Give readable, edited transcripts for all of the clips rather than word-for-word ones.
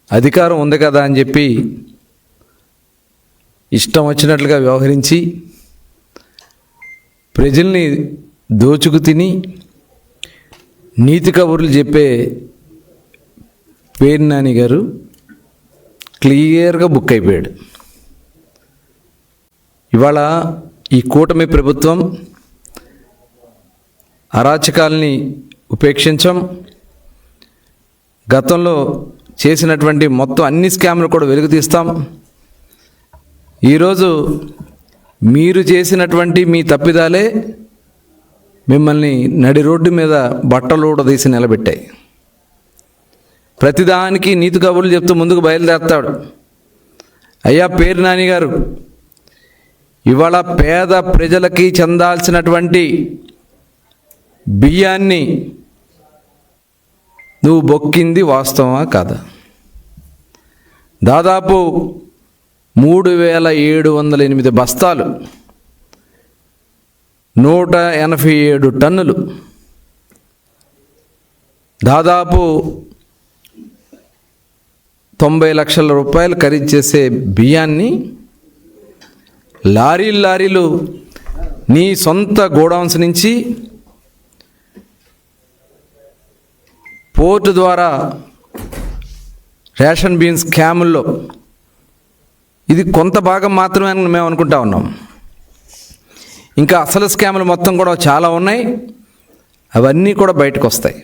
అధికారం ఉంది కదా అని చెప్పి ఇష్టం వచ్చినట్లుగా వ్యవహరించి ప్రజల్ని దోచుకు తిని నీతి కబుర్లు చెప్పే పేర్ని నాని గారు క్లియర్గా బుక్ అయిపోయాడు. ఇవాళ ఈ కూటమి ప్రభుత్వం అరాచకాల్ని ఉపేక్షించం, గతంలో చేసినటువంటి మొత్తం అన్ని స్కామ్లు కూడా వెలుగు తీస్తాం. ఈరోజు మీరు చేసినటువంటి మీ తప్పిదాలే మిమ్మల్ని నడి రోడ్డు మీద బట్టలు తీసి నిలబెట్టాయి. ప్రతిదానికి నీతి కబుర్లు చెప్తూ ముందుకు బయలుదేరతాడు. అయ్యా పేరు నాని గారు, ఇవాళ పేద ప్రజలకి చెందాల్సినటువంటి బియ్యాన్ని నువ్వు బొక్కింది వాస్తవమా కాదా? దాదాపు 3708 బస్తాలు, 187 టన్నులు, దాదాపు 90 లక్షల రూపాయలు ఖరీదు చేసే బియ్యాన్ని లారీలు నీ సొంత గోడౌన్స్ నుంచి పోర్టు ద్వారా రేషన్ బియ్యం స్కాముల్లో ఇది కొంత భాగం మాత్రమే అని మేము అనుకుంటా ఉన్నాం. ఇంకా అసలు స్కాములు మొత్తం కూడా చాలా ఉన్నాయి. అవన్నీ కూడా బయటకు వస్తాయి.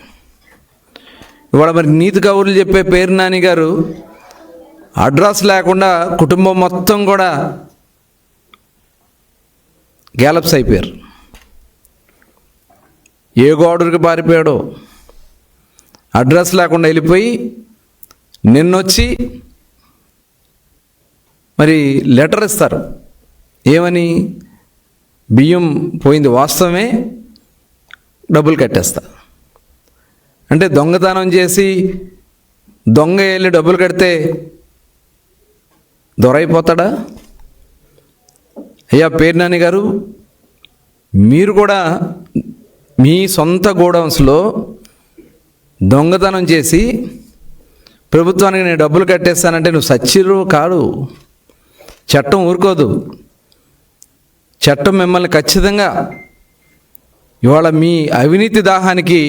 ఇవాళ మరి నీతి కబుర్లు చెప్పే పేరు నాని గారు అడ్రస్ లేకుండా కుటుంబం మొత్తం కూడా గ్యాలప్స్ అయిపోయారు. ఏ గోడూరికి పారిపోయాడో అడ్రస్ లేకుండా వెళ్ళిపోయి నిన్నొచ్చి మరి లెటర్ ఇస్తారు. ఏమని? బియ్యం పోయింది వాస్తవమే, డబ్బులు కట్టేస్తా అంటే దొంగతనం చేసి దొంగ వెళ్ళి డబ్బులు కడితే దొరైపోతాడా? అయ్యా పేరు నాని గారు, మీరు కూడా మీ సొంత గోడౌన్స్లో దొంగతనం చేసి ప్రభుత్వానికి నేను డబ్బులు కట్టేస్తానంటే నువ్వు సచ్చిరు కాడు. చట్టం ఊరుకోదు. చట్టం మిమ్మల్ని ఖచ్చితంగా ఇవాళ మీ అవినీతి దాహానికి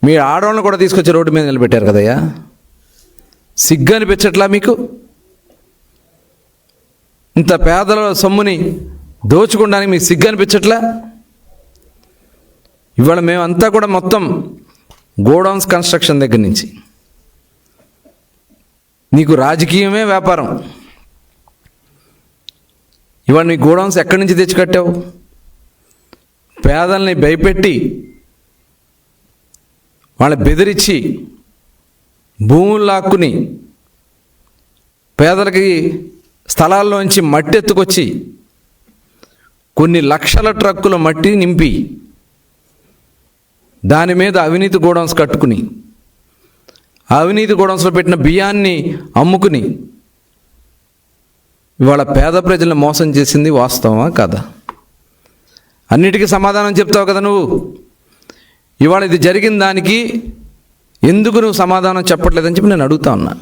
మీ ఆడవాళ్ళని కూడా తీసుకొచ్చి రోడ్డు మీద నిలబెట్టారు కదయ్యా. సిగ్గు అనిపించట్లా మీకు? ఇంత పేదల సొమ్ముని దోచుకోవడానికి మీకు సిగ్గు అనిపించట్లా? ఇవాళ మేమంతా కూడా మొత్తం గోడౌన్స్ కన్స్ట్రక్షన్ దగ్గర నుంచి నీకు రాజకీయమే వ్యాపారం. ఇవాళ నీ గోడౌన్స్ ఎక్కడి నుంచి తెచ్చి కట్టావు? పేదల్ని భయపెట్టి వాళ్ళని బెదిరించి భూములు లాక్కుని పేదలకి స్థలాల్లోంచి మట్టి ఎత్తుకొచ్చి కొన్ని లక్షల ట్రక్కుల మట్టి నింపి దాని మీద అవినీతి గోడౌన్స్ కట్టుకుని అవినీతి గోడౌన్స్లో పెట్టిన బియ్యాన్ని అమ్ముకుని ఇవాళ పేద ప్రజలను మోసం చేసింది వాస్తవమా కాదా? అన్నిటికీ సమాధానం చెప్తావు కదా నువ్వు. ఇవాళ ఇది జరిగిన దానికి ఎందుకు నువ్వు సమాధానం చెప్పట్లేదని చెప్పి నేను అడుగుతా ఉన్నా.